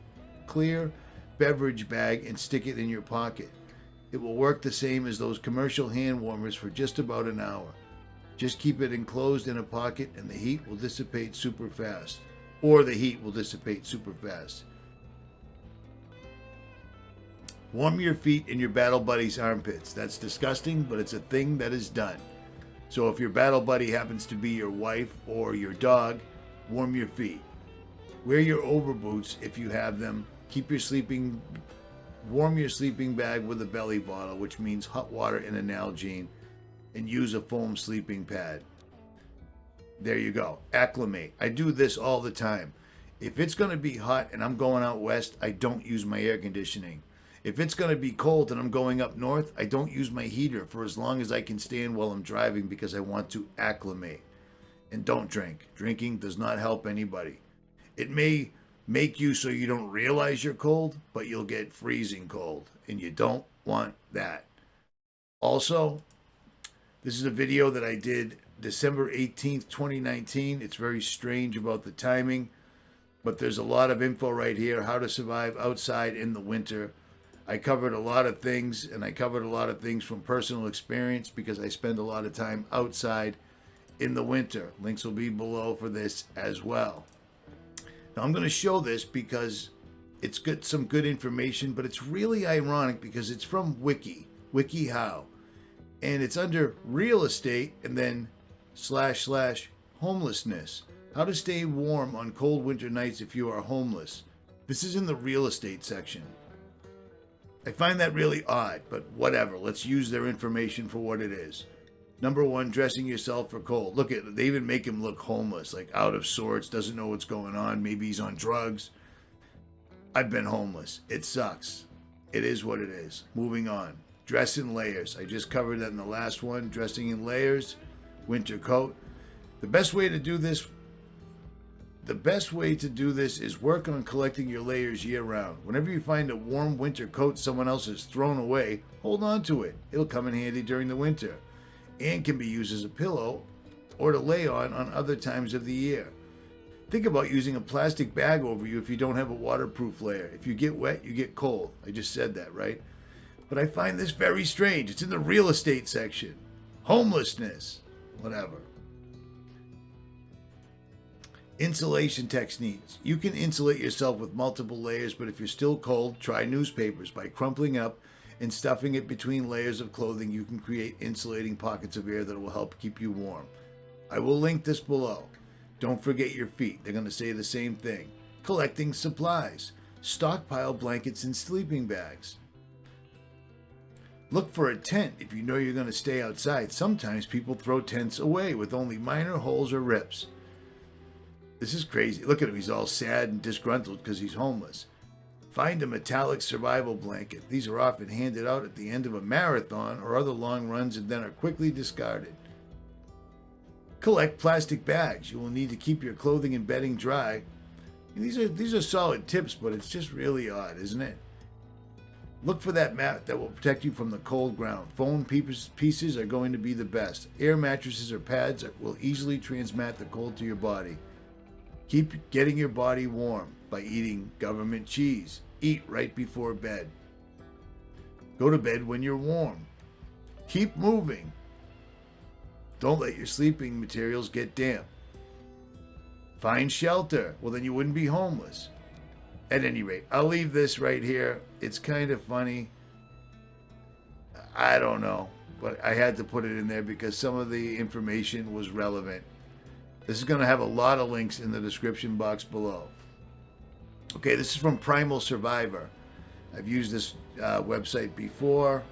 clear beverage bag and stick it in your pocket. It will work the same as those commercial hand warmers for just about an hour. Just keep it enclosed in a pocket and the heat will dissipate super fast. Warm your feet in your battle buddy's armpits. That's disgusting, but it's a thing that is done. So if your battle buddy happens to be your wife or your dog, warm your feet. Wear your overboots if you have them. Warm your sleeping bag with a belly bottle, which means hot water and an Nalgene, and use a foam sleeping pad. There you go. Acclimate. I do this all the time. If it's going to be hot and I'm going out west, I don't use my air conditioning. If it's going to be cold and I'm going up north, I don't use my heater for as long as I can stand while I'm driving because I want to acclimate. And don't drink. Drinking does not help anybody. It may make you so you don't realize you're cold, but you'll get freezing cold, and you don't want that. Also, this is a video that I did December 18th, 2019. It's very strange about the timing, but there's a lot of info right here, how to survive outside in the winter. I covered a lot of things, and I covered a lot of things from personal experience because I spend a lot of time outside in the winter. Links will be below for this as well. Now I'm going to show this because it's got some good information, but it's really ironic because it's from WikiHow, and it's under real estate and then / homelessness. How to stay warm on cold winter nights if you are homeless. This is in the real estate section. I find that really odd, but whatever. Let's use their information for what it is. Number 1, dressing yourself for cold. Look at, they even make him look homeless, like out of sorts, doesn't know what's going on. Maybe he's on drugs. I've been homeless. It sucks. It is what it is. Moving on. Dress in layers. I just covered that in the last one. Dressing in layers. Winter coat. The best way to do this is work on collecting your layers year round. Whenever you find a warm winter coat someone else has thrown away, hold on to it. It'll come in handy during the winter and can be used as a pillow or to lay on other times of the year. Think about using a plastic bag over you if you don't have a waterproof layer. If you get wet, you get cold. I just said that, right? But I find this very strange. It's in the real estate section. Homelessness. Whatever. Insulation techniques. You can insulate yourself with multiple layers, but if you're still cold, try newspapers. By crumpling up and stuffing it between layers of clothing, you can create insulating pockets of air that will help keep you warm. I will link this below. Don't forget your feet. They're going to say the same thing. Collecting supplies. Stockpile blankets and sleeping bags. Look for a tent if you know you're going to stay outside. Sometimes people throw tents away with only minor holes or rips. This is crazy. Look at him. He's all sad and disgruntled because he's homeless. Find a metallic survival blanket. These are often handed out at the end of a marathon or other long runs and then are quickly discarded. Collect plastic bags. You will need to keep your clothing and bedding dry. And these are solid tips, but it's just really odd, isn't it? Look for that mat that will protect you from the cold ground. Foam pieces are going to be the best. Air mattresses or pads will easily transmit the cold to your body. Keep getting your body warm by eating government cheese. Eat right before bed. Go to bed when you're warm. Keep moving. Don't let your sleeping materials get damp. Find shelter. Well, then you wouldn't be homeless. At any rate, I'll leave this right here. It's kind of funny. I don't know, but I had to put it in there because some of the information was relevant. This is going to have a lot of links in the description box below. Okay, this is from Primal Survivor. I've used this website before.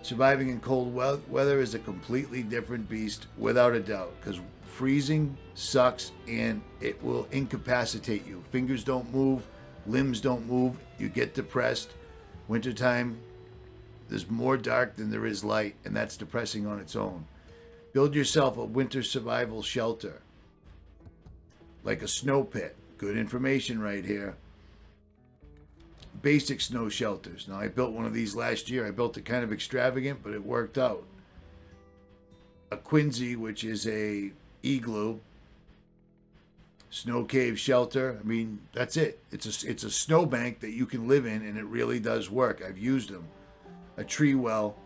Surviving in cold weather is a completely different beast, without a doubt, because freezing sucks and it will incapacitate you. Fingers don't move, limbs don't move, you get depressed. Wintertime, there's more dark than there is light, and that's depressing on its own. Build yourself a winter survival shelter, like a snow pit. Good information right here. Basic snow shelters. Now, I built one of these last year. I built it kind of extravagant, but it worked out. A Quincy, which is a igloo, snow cave shelter. I mean, that's it. It's a snowbank that you can live in, and it really does work. I've used them. A tree well.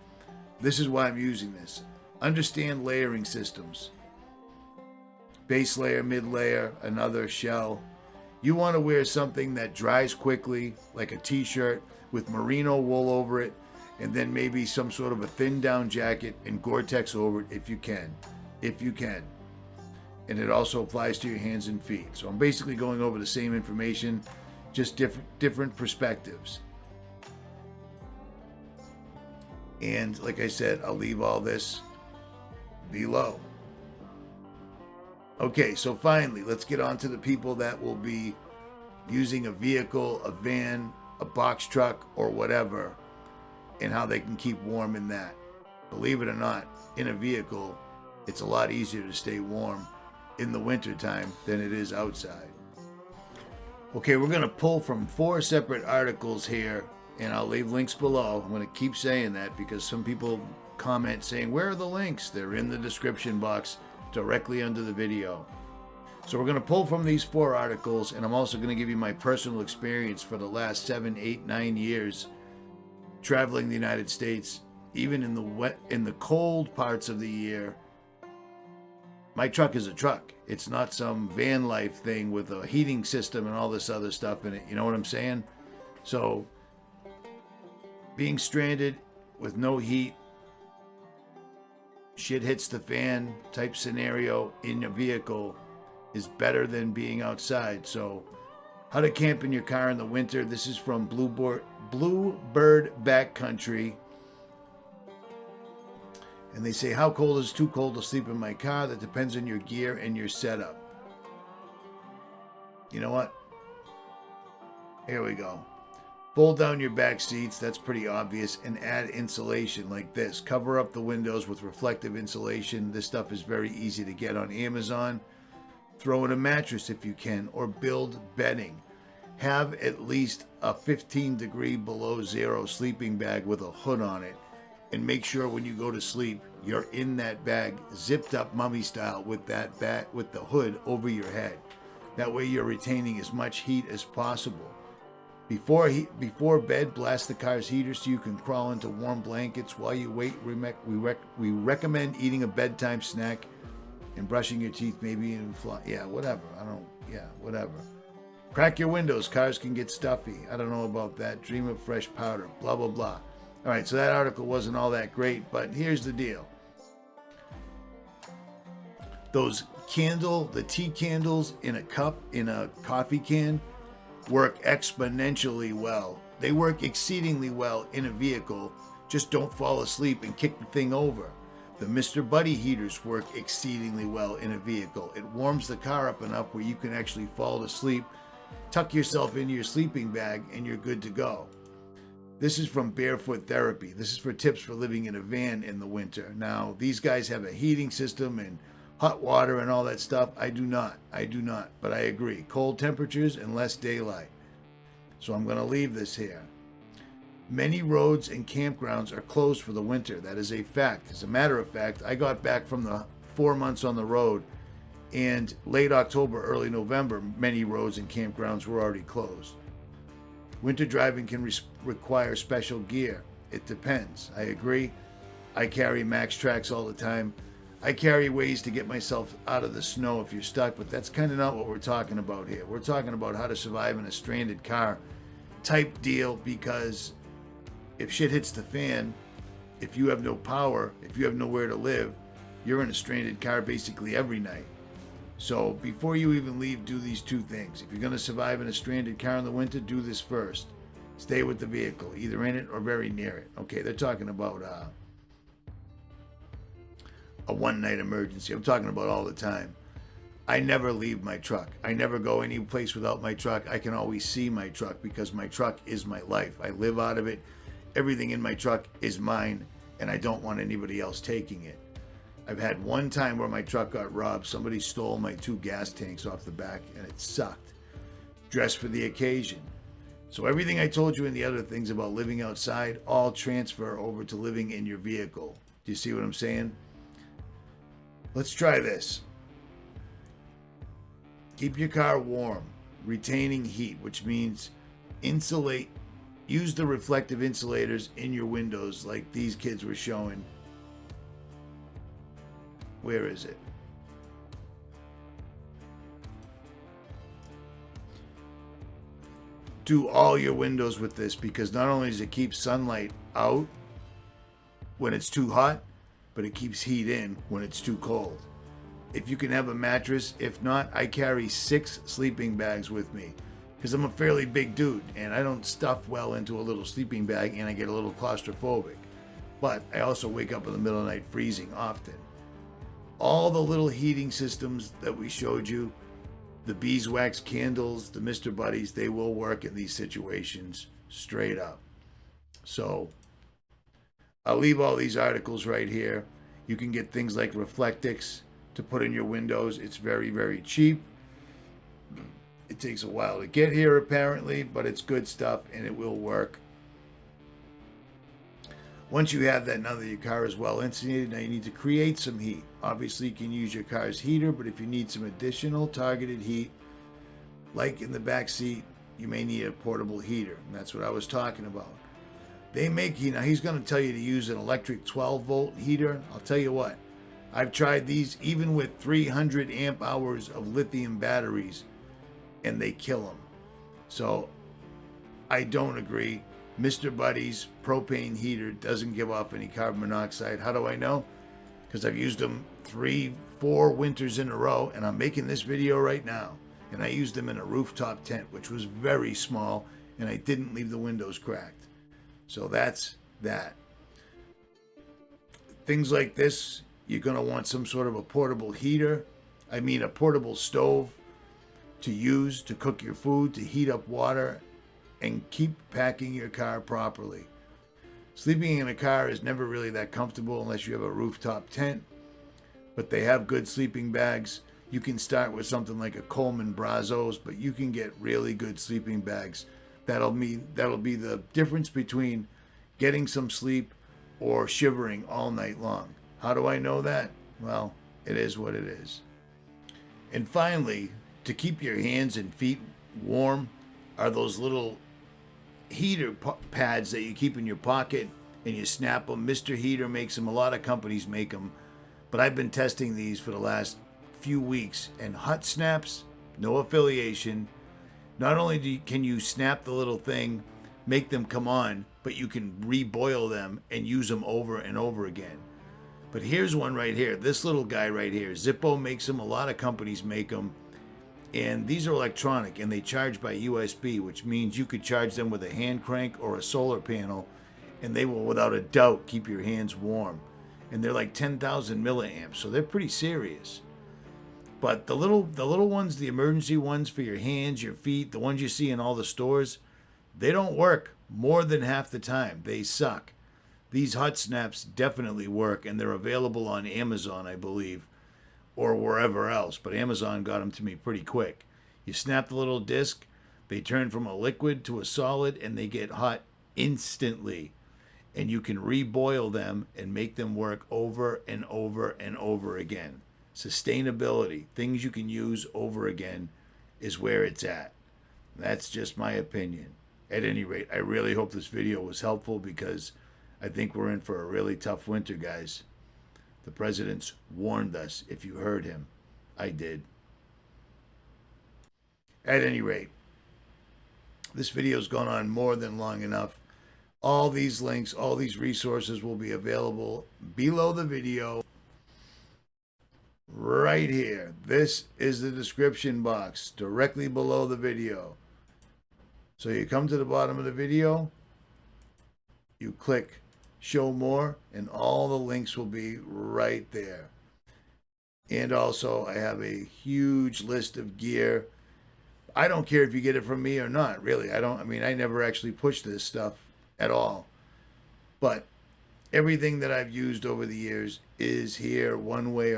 This is why I'm using this. Understand layering systems. Base layer, mid layer, another shell. You want to wear something that dries quickly, like a t-shirt with merino wool over it, and then maybe some sort of a thin down jacket and Gore-Tex over it if you can. If you can. And it also applies to your hands and feet. So I'm basically going over the same information, just different perspectives. And like I said, I'll leave all this below. Okay, so finally, let's get on to the people that will be using a vehicle, a van, a box truck, or whatever, and how they can keep warm in that. Believe it or not, in a vehicle, it's a lot easier to stay warm in the wintertime than it is outside. Okay, we're going to pull from 4 separate articles here, and I'll leave links below. I'm going to keep saying that because some people comment saying, where are the links? They're in the description box directly under the video. So we're going to pull from these 4 articles, and I'm also going to give you my personal experience for the last 7, 8, 9 years traveling the United States. Even in the cold parts of the year, my truck is a truck. It's not some van life thing with a heating system and all this other stuff in it. You know what I'm saying? So being stranded with no heat, shit hits the fan type scenario in a vehicle is better than being outside. So how to camp in your car in the winter. This is from Bluebird Backcountry. And they say, how cold is too cold to sleep in my car? That depends on your gear and your setup. You know what? Here we go. Fold down your back seats, that's pretty obvious, and add insulation like this. Cover up the windows with reflective insulation. This stuff is very easy to get on Amazon. Throw in a mattress if you can, or build bedding. Have at least a 15 degree below zero sleeping bag with a hood on it. And make sure when you go to sleep, you're in that bag, zipped up mummy style with that bag, with the hood over your head. That way you're retaining as much heat as possible. Before bed, blast the car's heater so you can crawl into warm blankets. While you wait, we recommend eating a bedtime snack and brushing your teeth, maybe even whatever. Whatever. Crack your windows. Cars can get stuffy. I don't know about that. Dream of fresh powder. Blah, blah, blah. All right, so that article wasn't all that great, but here's the deal. Those the tea candles in a cup, in a coffee can, work exponentially well. They work exceedingly well in a vehicle. Just don't fall asleep and kick the thing over. The Mr. Buddy heaters work exceedingly well in a vehicle. It warms the car up enough where you can actually fall asleep, tuck yourself into your sleeping bag, and you're good to go. This is from Barefoot Therapy. This is for tips for living in a van in the winter. Now, these guys have a heating system and hot water and all that stuff. I do not, but I agree. Cold temperatures and less daylight. So I'm going to leave this here. Many roads and campgrounds are closed for the winter. That is a fact. As a matter of fact, I got back from the 4 months on the road, and late October, early November, many roads and campgrounds were already closed. Winter driving can require special gear. It depends. I agree. I carry Max Tracks all the time. I carry ways to get myself out of the snow if you're stuck, but that's kind of not what we're talking about here. We're talking about how to survive in a stranded car type deal, because if shit hits the fan, if you have no power, if you have nowhere to live, you're in a stranded car basically every night. So before you even leave, do these 2 things. If you're going to survive in a stranded car in the winter, do this first. Stay with the vehicle, either in it or very near it. Okay, they're talking about a one-night emergency. I'm talking about all the time. I never leave my truck. I never go any place without my truck. I can always see my truck because my truck is my life. I live out of it. Everything in my truck is mine, and I don't want anybody else taking it. I've had one time where my truck got robbed. Somebody stole my 2 gas tanks off the back, and it sucked. Dressed for the occasion. So everything I told you in the other things about living outside all transfer over to living in your vehicle. Do you see what I'm saying? Let's try this. Keep your car warm, retaining heat, which means insulate. Use the reflective insulators in your windows like these kids were showing. Where is it? Do all your windows with this, because not only does it keep sunlight out when it's too hot, but it keeps heat in when it's too cold. If you can have a mattress, if not, I carry 6 sleeping bags with me because I'm a fairly big dude and I don't stuff well into a little sleeping bag and I get a little claustrophobic. But I also wake up in the middle of the night freezing often. All the little heating systems that we showed you, the beeswax candles, the Mr. Buddies, they will work in these situations straight up. So I'll leave all these articles right here. You can get things like Reflectix to put in your windows. It's very, very cheap. It takes a while to get here apparently, but it's good stuff and it will work. Once you have that, now that your car is well insulated, now you need to create some heat. Obviously you can use your car's heater, but if you need some additional targeted heat, like in the back seat, you may need a portable heater. And that's what I was talking about. They make, now he's going to tell you to use an electric 12 volt heater. I'll tell you what, I've tried these even with 300 amp hours of lithium batteries and they kill them. So I don't agree. Mr. Buddy's propane heater doesn't give off any carbon monoxide. How do I know? Because I've used them 3-4 winters in a row and I'm making this video right now. And I used them in a rooftop tent, which was very small, and I didn't leave the windows cracked. So that's that. Things like this, you're going to want some sort of a portable heater. I mean a portable stove to use to cook your food, to heat up water, and keep packing your car properly. Sleeping in a car is never really that comfortable unless you have a rooftop tent, but they have good sleeping bags. You can start with something like a Coleman Brazos, but you can get really good sleeping bags. That'll be the difference between getting some sleep or shivering all night long. How do I know that? Well, it is what it is. And finally, to keep your hands and feet warm are those little heater pads that you keep in your pocket and you snap them. Mr. Heater makes them. A lot of companies make them. But I've been testing these for the last few weeks, and Hut Snaps, no affiliation. Not only can you snap the little thing, make them come on, but you can reboil them and use them over and over again. But here's one right here. This little guy right here. Zippo makes them. A lot of companies make them. And these are electronic and they charge by USB, which means you could charge them with a hand crank or a solar panel and they will without a doubt keep your hands warm. And they're like 10,000 milliamps, so they're pretty serious. But the little ones, the emergency ones for your hands, your feet, the ones you see in all the stores, they don't work more than half the time. They suck. These Hut Snaps definitely work, and they're available on Amazon, I believe, or wherever else. But Amazon got them to me pretty quick. You snap the little disc, they turn from a liquid to a solid, and they get hot instantly. And you can reboil them and make them work over and over and over again. Sustainability, things you can use over again, is where it's at. That's just my opinion. At any rate, I really hope this video was helpful because I think we're in for a really tough winter, guys. The president's warned us. If you heard him, I did. At any rate, this video's gone on more than long enough. All these links, all these resources will be available below the video. Right here. This is the description box directly below the video. So you come to the bottom of the video, you click show more, and all the links will be right there. And also, I have a huge list of gear. I don't care if you get it from me or not, really. I mean, I never actually push this stuff at all. But everything that I've used over the years is here one way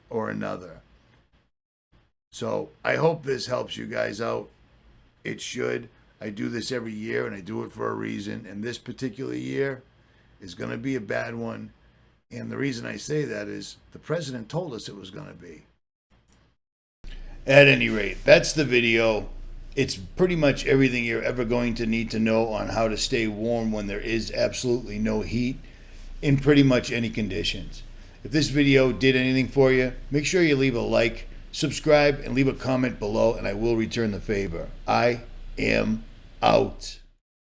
or another. So I hope this helps you guys out. It should. I do this every year, and I do it for a reason. And this particular year is going to be a bad one. And the reason I say that is the president told us it was going to be. At any rate, that's the video. It's pretty much everything you're ever going to need to know on how to stay warm when there is absolutely no heat in pretty much any conditions. If this video did anything for you, make sure you leave a like, subscribe, and leave a comment below, and I will return the favor. I am out.